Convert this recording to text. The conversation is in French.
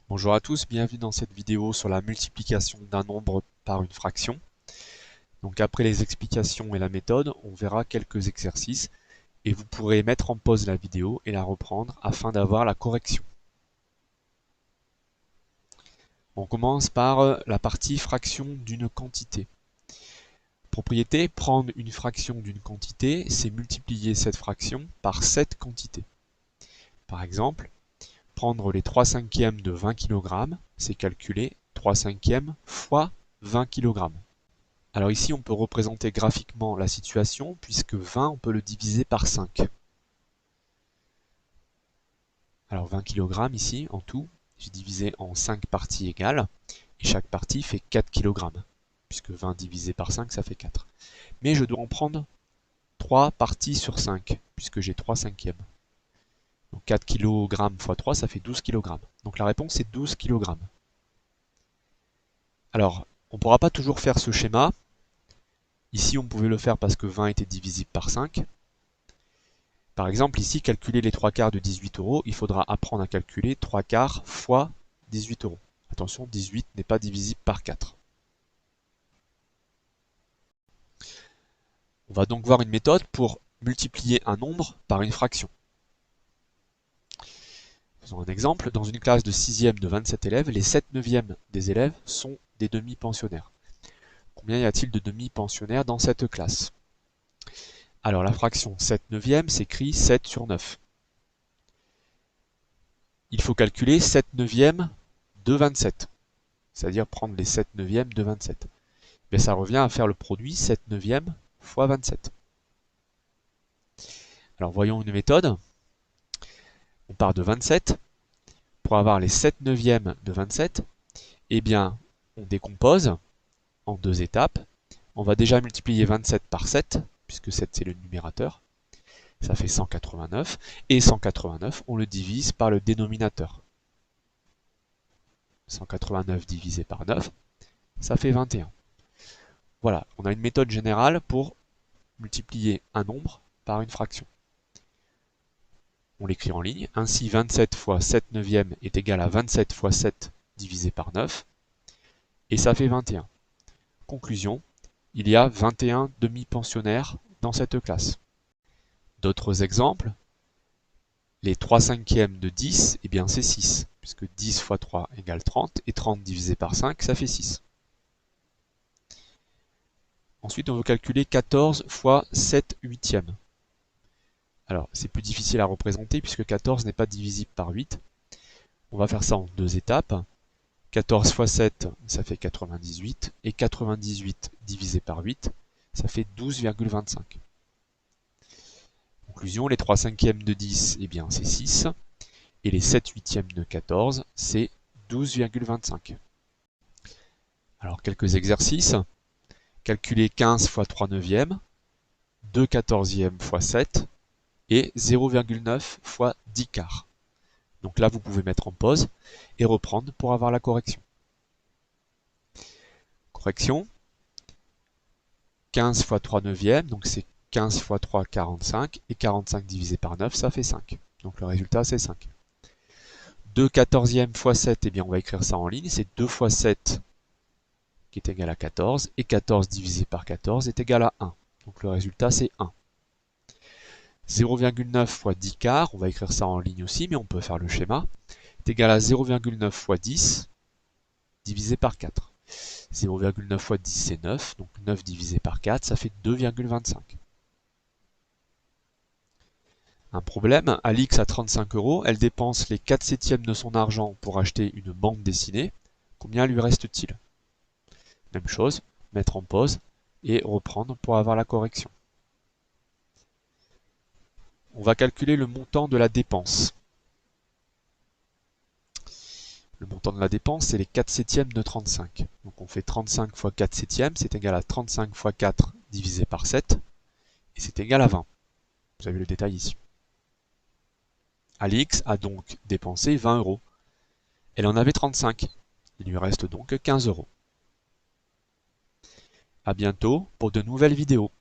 Bonjour à tous, bienvenue dans cette vidéo sur la multiplication d'un nombre par une fraction. Donc après les explications et la méthode, on verra quelques exercices et vous pourrez mettre en pause la vidéo et la reprendre afin d'avoir la correction. On commence par la partie fraction d'une quantité. Propriété, prendre une fraction d'une quantité, c'est multiplier cette fraction par cette quantité. Par exemple, prendre les 3 cinquièmes de 20 kg, c'est calculer 3 cinquièmes fois 20 kg. Alors ici, on peut représenter graphiquement la situation, puisque 20, on peut le diviser par 5. Alors 20 kg ici, en tout, j'ai divisé en 5 parties égales, et chaque partie fait 4 kg, puisque 20 divisé par 5, ça fait 4. Mais je dois en prendre 3 parties sur 5, puisque j'ai 3 cinquièmes. Donc 4 kg fois 3, ça fait 12 kg. Donc la réponse est 12 kg. Alors, on ne pourra pas toujours faire ce schéma. Ici, on pouvait le faire parce que 20 était divisible par 5. Par exemple, ici, calculer les 3 quarts de 18 €, il faudra apprendre à calculer 3 quarts fois 18 €. Attention, 18 n'est pas divisible par 4. On va donc voir une méthode pour multiplier un nombre par une fraction. Faisons un exemple. Dans une classe de 6e de 27 élèves, les 7 neuvièmes des élèves sont des demi-pensionnaires. Combien y a-t-il de demi-pensionnaires dans cette classe? Alors la fraction 7 neuvièmes s'écrit 7 sur 9. Il faut calculer 7 neuvièmes de 27, c'est-à-dire prendre les 7 neuvièmes de 27. Mais ça revient à faire le produit 7 neuvièmes fois 27. Alors voyons une méthode. On part de 27. Pour avoir les 7 neuvièmes de 27, eh bien, on décompose en deux étapes. On va déjà multiplier 27 par 7, puisque 7 c'est le numérateur. Ça fait 189. Et 189, on le divise par le dénominateur. 189 divisé par 9, ça fait 21. Voilà, on a une méthode générale pour multiplier un nombre par une fraction. On l'écrit en ligne. Ainsi, 27 fois 7 neuvièmes est égal à 27 fois 7 divisé par 9. Et ça fait 21. Conclusion, il y a 21 demi-pensionnaires dans cette classe. D'autres exemples, les 3 cinquièmes de 10, eh bien c'est 6, puisque 10 fois 3 égale 30, et 30 divisé par 5, ça fait 6. Ensuite, on veut calculer 14 fois 7 huitièmes. Alors, c'est plus difficile à représenter puisque 14 n'est pas divisible par 8. On va faire ça en deux étapes. 14 fois 7, ça fait 98. Et 98 divisé par 8, ça fait 12,25. Conclusion, les 3 cinquièmes de 10, eh bien c'est 6. Et les 7 huitièmes de 14, c'est 12,25. Alors, quelques exercices. Calculer 15 fois 3 neuvièmes, 2 quatorzièmes fois 7, et 0,9 fois 10 quarts. Donc là, vous pouvez mettre en pause et reprendre pour avoir la correction. Correction. 15 fois 3 neuvièmes, donc c'est 15 fois 3, 45, et 45 divisé par 9, ça fait 5. Donc le résultat, c'est 5. 2 quatorzièmes fois 7, eh bien on va écrire ça en ligne, c'est 2 fois 7 qui est égal à 14, et 14 divisé par 14 est égal à 1. Donc le résultat, c'est 1. 0,9 fois 10 quarts, on va écrire ça en ligne aussi, mais on peut faire le schéma, est égal à 0,9 fois 10 divisé par 4. 0,9 fois 10, c'est 9, donc 9 divisé par 4, ça fait 2,25. Un problème, Alix a 35 €, elle dépense les 4 septièmes de son argent pour acheter une bande dessinée. Combien lui reste-t-il? Même chose, mettre en pause et reprendre pour avoir la correction. On va calculer le montant de la dépense. Le montant de la dépense, c'est les 4 septièmes de 35. Donc on fait 35 fois 4 septièmes, c'est égal à 35 fois 4 divisé par 7, et c'est égal à 20. Vous avez le détail ici. Alix a donc dépensé 20 €. Elle en avait 35. Il lui reste donc 15 €. À bientôt pour de nouvelles vidéos.